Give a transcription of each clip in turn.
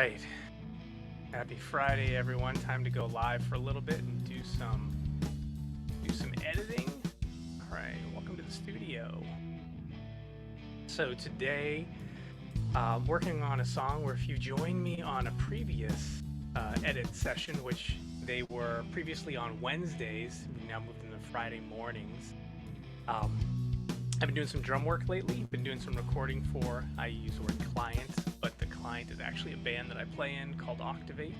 right. Happy Friday, everyone. Time to go live for a little bit and do some editing. All right, welcome to the studio. So today, working on a song where if you joined me on a previous edit session, which they were previously on Wednesdays, we now moved them to Friday mornings. I've been doing some drum work lately. Been doing some recording for, I use the word client, but the client is actually a band that I play in called Octavate.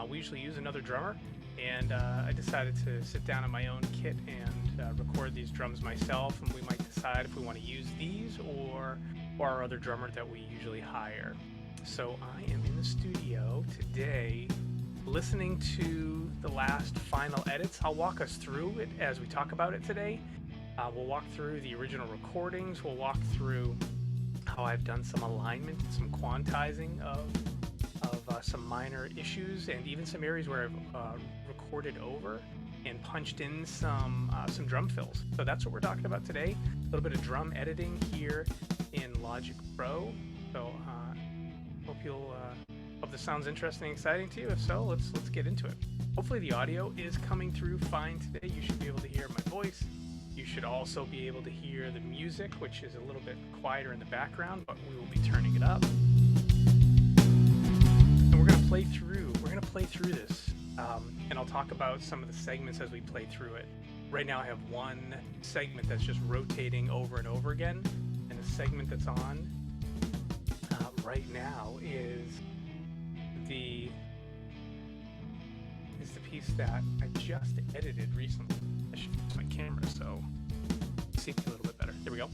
We usually use another drummer, and I decided to sit down on my own kit and record these drums myself, and we might decide if we want to use these or our other drummer that we usually hire. So I am in the studio today listening to the last final edits. I'll walk us through it as we talk about it today. We'll walk through the original recordings. We'll walk through how I've done some alignment, some quantizing of some minor issues, and even some areas where I've recorded over and punched in some drum fills. So that's what we're talking about today. A little bit of drum editing here in Logic Pro. So hope this sounds interesting and exciting to you. If so, let's get into it. Hopefully the audio is coming through fine today. You should be able to hear my voice. You should also be able to hear the music, which is a little bit quieter in the background, but we will be turning it up. And we're going to play through this, and I'll talk about some of the segments as we play through it. Right now I have one segment that's just rotating over and over again, and the segment that's on right now is the piece that I just edited recently. I should use my camera so see it a little bit better. There we go.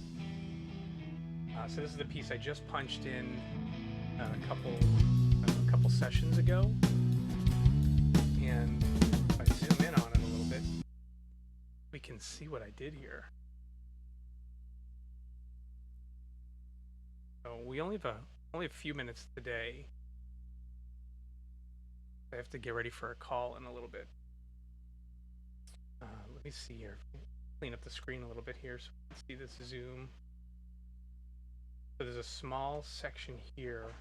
So this is the piece I just punched in a couple sessions ago, and if I zoom in on it a little bit, we can see what I did here. So we only have a few minutes today. I have to get ready for a call in a little bit. Let me see here. Clean up the screen a little bit here so we can see this zoom. So there's a small section here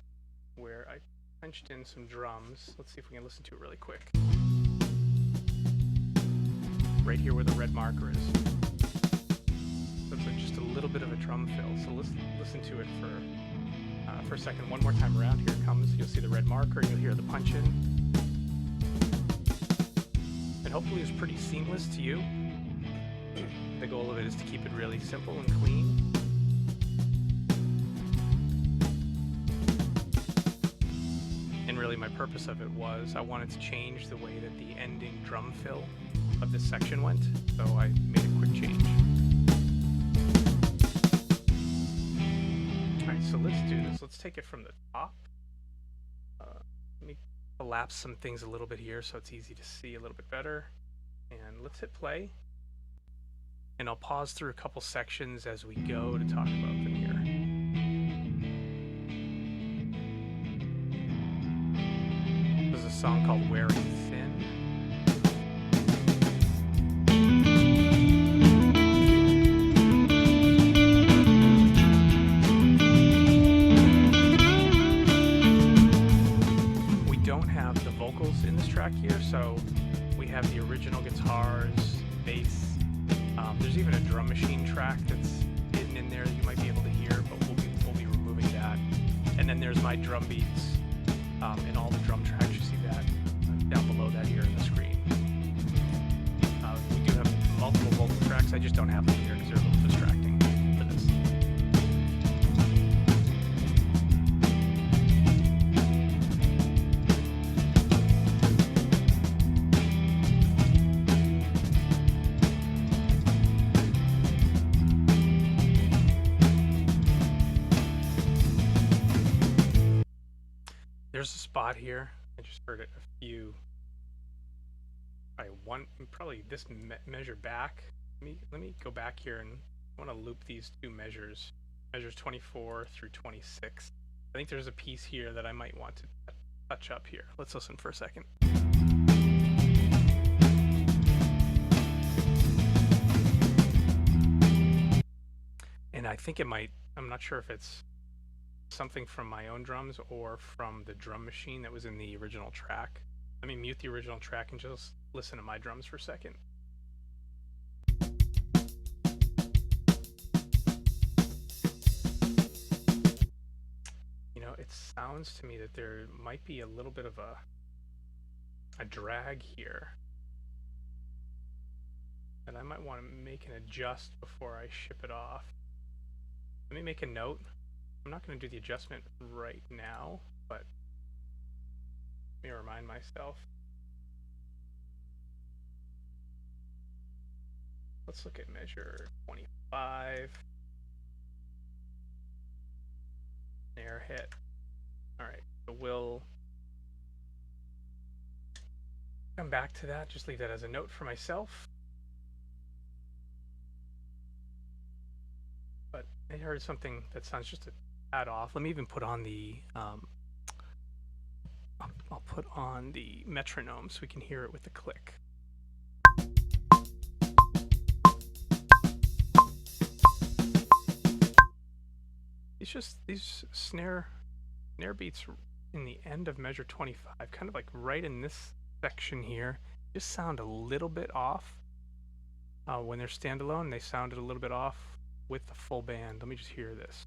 where I punched in some drums. Let's see if we can listen to it really quick. Right here where the red marker is. Looks like just a little bit of a drum fill. So let's listen to it for a second. One more time around. Here it comes. You'll see the red marker. You'll hear the punch in. And hopefully it's pretty seamless to you. The goal of it is to keep it really simple and clean. And really my purpose of it was I wanted to change the way that the ending drum fill of this section went, so I made a quick change. Alright, so let's do this. Let's take it from the top. Let me collapse some things a little bit here so it's easy to see a little bit better. And let's hit play. And I'll pause through a couple sections as we go to talk about them here. There's a song called Wearing Thin. We don't have the vocals in this track here, so we have the original guitars, bass. There's even a drum machine track that's hidden in there that you might be able to hear, but we'll be removing that. And then there's my drum beats and all the drum tracks. You see that down below that here in the screen. We do have multiple vocal tracks. I just don't have them here because they're a little distracting for this. There's a spot here. I just heard it a few. Probably this measure back. Let me go back here and I want to loop these two measures. Measures 24 through 26. I think there's a piece here that I might want to touch up here. Let's listen for a second. And I think it might. I'm not sure if it's something from my own drums or from the drum machine that was in the original track. Let me mute the original track and just listen to my drums for a second. You know, it sounds to me that there might be a little bit of a drag here. And I might want to make an adjust before I ship it off. Let me make a note. I'm not going to do the adjustment right now, but let me remind myself. Let's look at measure 25. Snare hit. All right, so we'll come back to that. Just leave that as a note for myself. But I heard something that sounds just a tad off. Let me even put on the I'll put on the metronome so we can hear it with the click. It's just these snare beats in the end of measure 25, kind of like right in this section here, just sound a little bit off. When they're standalone, they sounded a little bit off with the full band. Let me just hear this.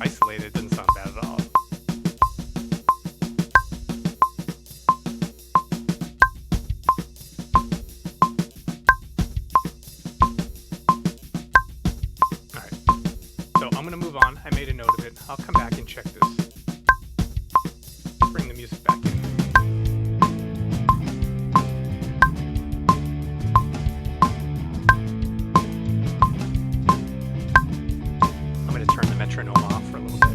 Isolated doesn't sound bad at all. Alright, so I'm going to move on. I made a note of it. I'll come back and check this. Bring the music back in. Turn the metronome off for a little bit.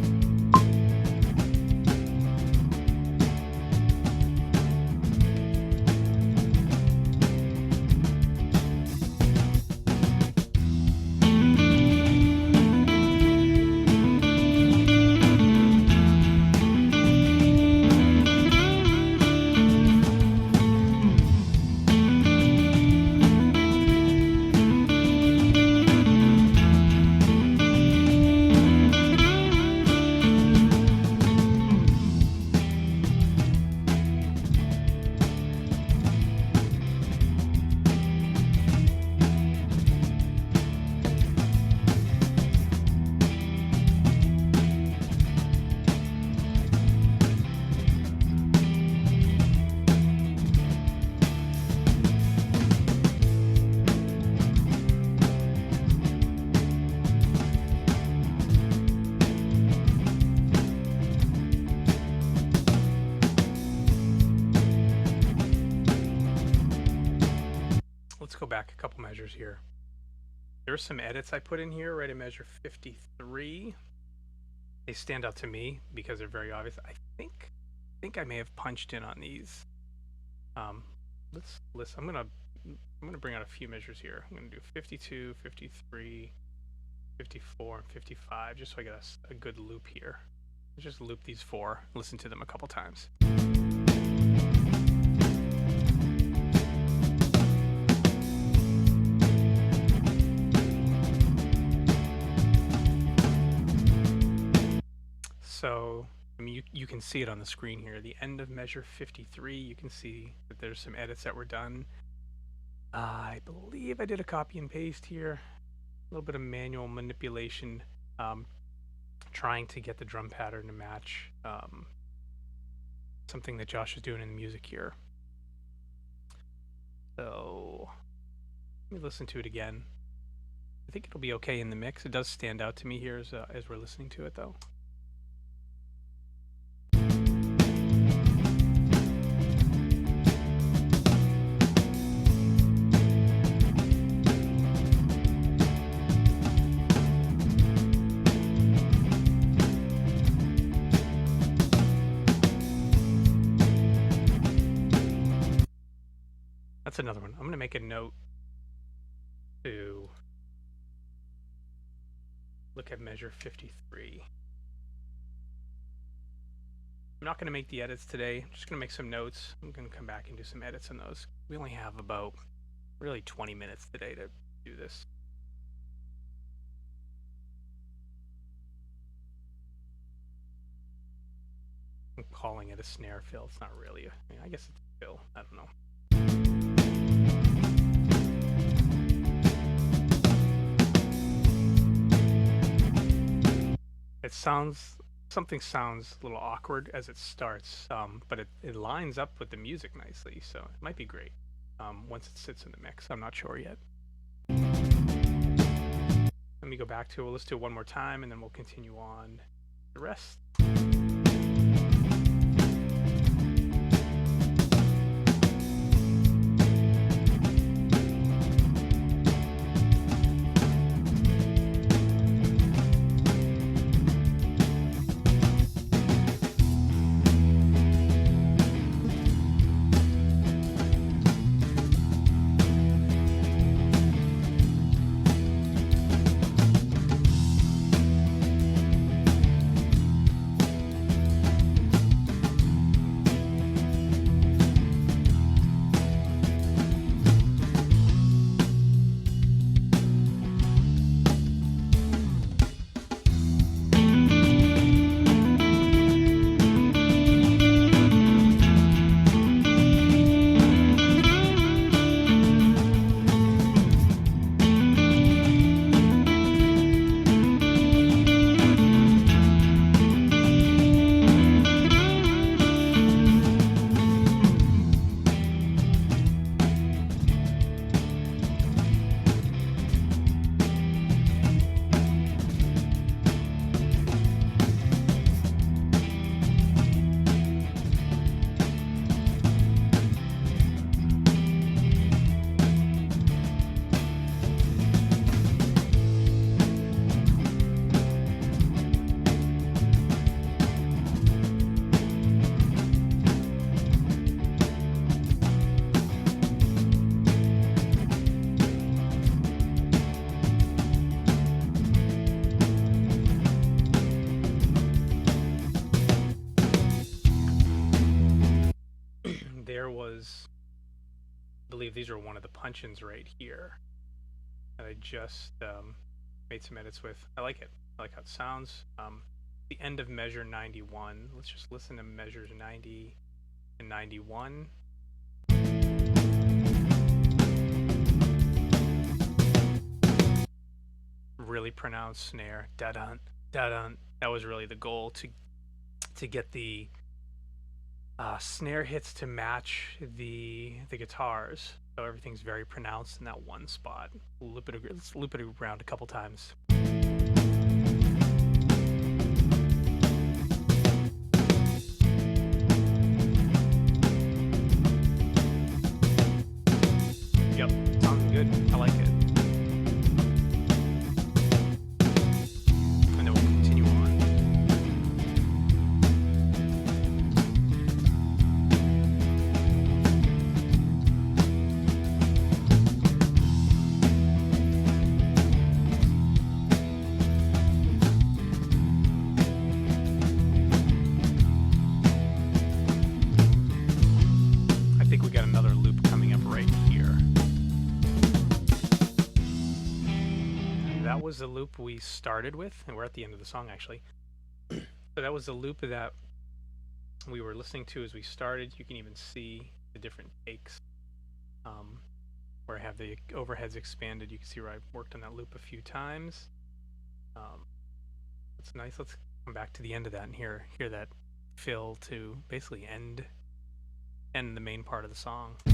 Let's go back a couple measures here. There's some edits I put in here right at measure 53. They stand out to me because they're very obvious. I think I may have punched in on these. Let's listen. I'm gonna bring out a few measures here. I'm gonna do 52, 53, 54, and 55, just so I get a good loop here. Let's just loop these four, listen to them a couple times. So, I mean, you can see it on the screen here. The end of measure 53, you can see that there's some edits that were done. I believe I did a copy and paste here. A little bit of manual manipulation, trying to get the drum pattern to match something that Josh is doing in the music here. So, let me listen to it again. I think it'll be okay in the mix. It does stand out to me here as we're listening to it, though. That's another one. I'm going to make a note to look at measure 53. I'm not going to make the edits today. I'm just going to make some notes. I'm going to come back and do some edits on those. We only have about really 20 minutes today to do this. I'm calling it a snare fill. It's not really I guess it's a fill. I don't know. Something sounds a little awkward as it starts, but it lines up with the music nicely, so it might be great once it sits in the mix. I'm not sure yet. Let me go back to it. Let's do it one more time, and then we'll continue on the rest. There was, I believe these are one of the punch-ins right here that I just made some edits with. I like it. I like how it sounds. The end of measure 91. Let's just listen to measures 90 and 91. Really pronounced snare. Da-dun, da-dun. That was really the goal, to get the snare hits to match the guitars, so everything's very pronounced in that one spot. Let's loop it around a couple times. Yep, sounds good. I like it. And then we'll continue on. I think we got another loop coming up right here. That was the loop we started with, and we're at the end of the song actually. So that was the loop that we were listening to as we started. You can even see the different takes where I have the overheads expanded. You can see where I worked on that loop a few times. It's nice. Let's come back to the end of that and hear that fill to basically end the main part of the song. I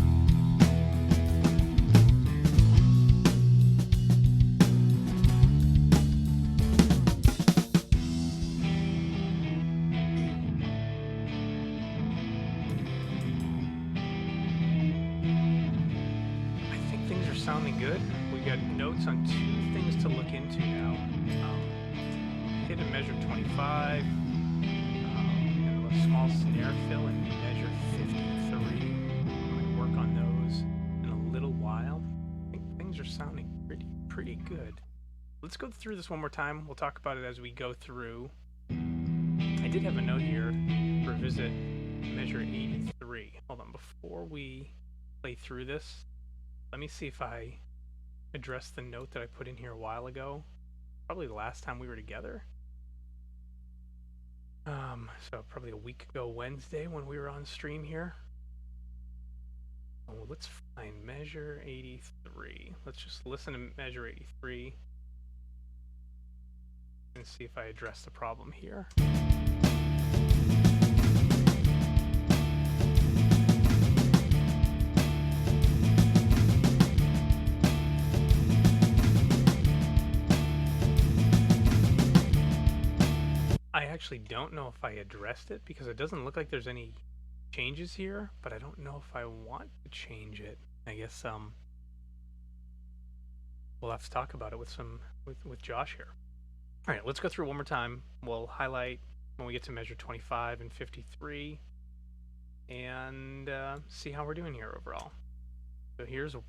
think things are sounding good. We got notes on 2 things to look into now. Hit a measure 25, and a small snare fill in measure 53. I'm going to work on those in a little while. I think things are sounding pretty good. Let's go through this one more time. We'll talk about it as we go through. I did have a note here, revisit measure 83. Hold on, before we play through this, let me see if I address the note that I put in here a while ago. Probably the last time we were together. So probably a week ago Wednesday when we were on stream here. Oh, let's find measure 83. Let's just listen to measure 83 and see if I address the problem here. I actually don't know if I addressed it because it doesn't look like there's any changes here, but I don't know if I want to change it. I guess we'll have to talk about it with Josh here. All right, let's go through one more time. We'll highlight when we get to measure 25 and 53 and see how we're doing here overall. So here's an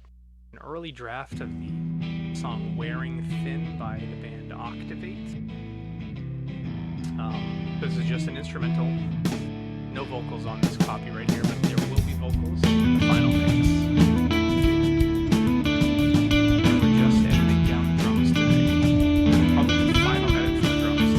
early draft of the song Wearing Thin by the band Octavate. This is just an instrumental. No vocals on this copy right here, but there will be vocals in the final mix. And we're just editing down the drums today. Probably the final edit for the drums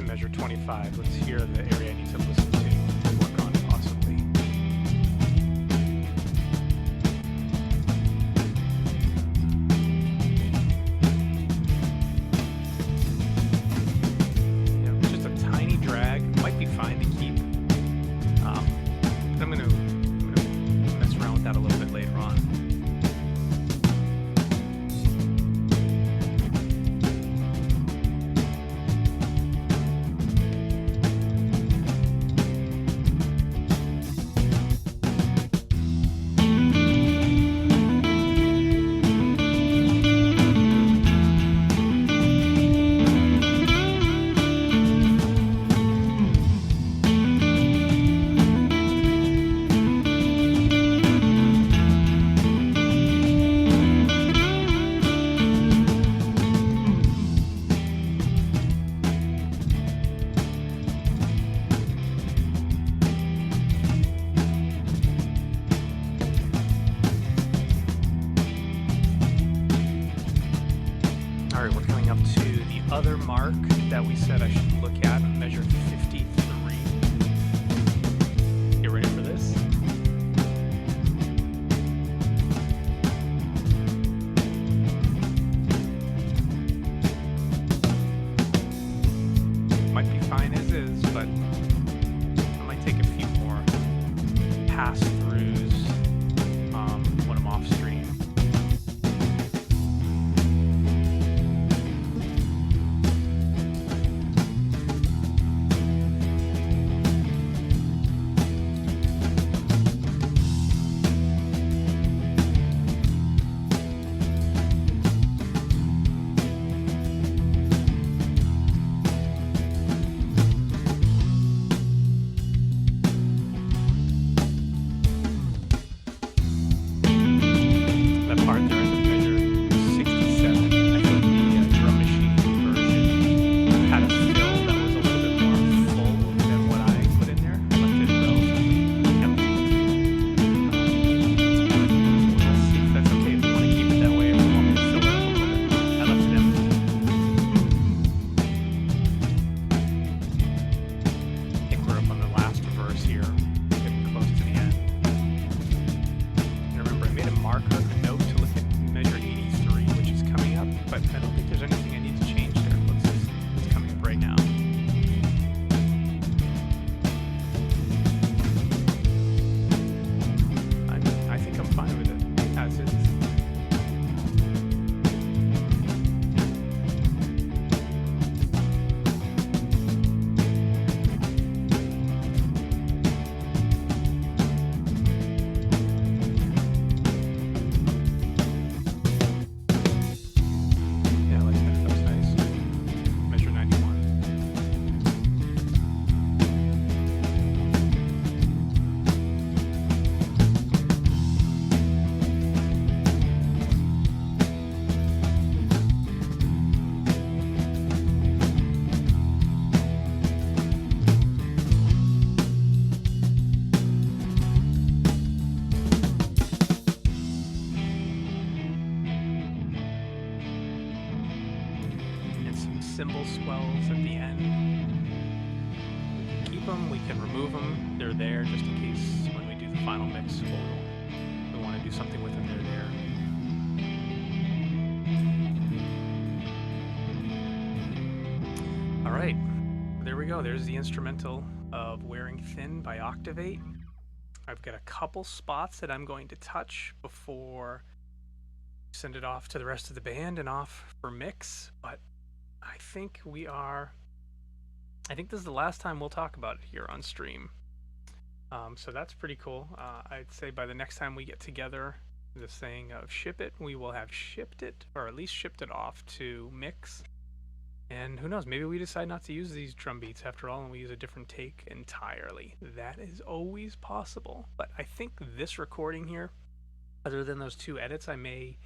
measure 25. Let's hear the area I need to listen to work on possibly. Yeah, just a tiny drag. Might be fine to keep. But I'm gonna mess around with that a little bit later on. All right, we're coming up to the other mark that we said I should look at, measure 53. You ready for this? Might be fine as is, but I might take a few more pass-throughs when I'm off stream. cymbal swells at the end. We can keep them, we can remove them. They're there just in case when we do the final mix, we want to do something with them, they're there. All right, there we go. There's the instrumental of Wearing Thin by Octavate. I've got a couple spots that I'm going to touch before I send it off to the rest of the band and off for mix, but I think this is the last time we'll talk about it here on stream. So that's pretty cool. I'd say by the next time we get together, the saying of ship it, we will have shipped it, or at least shipped it off to mix. And who knows, maybe we decide not to use these drum beats after all and we use a different take entirely. That is always possible. But I think this recording here, other than those two edits I may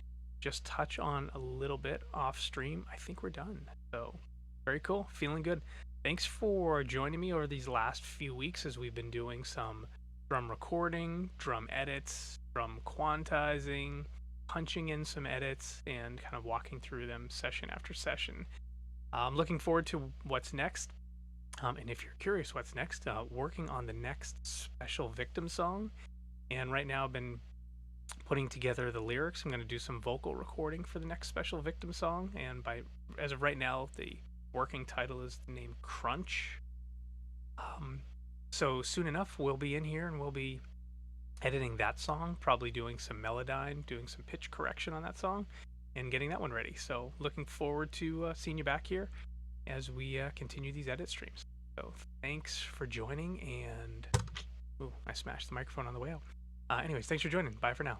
just touch on a little bit off stream, I think we're done. So very cool, feeling good. Thanks for joining me over these last few weeks as we've been doing some drum recording, drum edits, drum quantizing, punching in some edits, and kind of walking through them session after session. I'm looking forward to what's next. And if you're curious what's next, working on the next Special Victim song. And right now I've been putting together the lyrics. I'm going to do some vocal recording for the next Special Victim song. And as of right now, the working title is the name Crunch. So soon enough, we'll be in here and we'll be editing that song, probably doing some melodyne, doing some pitch correction on that song, and getting that one ready. So looking forward to seeing you back here as we continue these edit streams. So thanks for joining, and I smashed the microphone on the way out. Anyways, thanks for joining. Bye for now.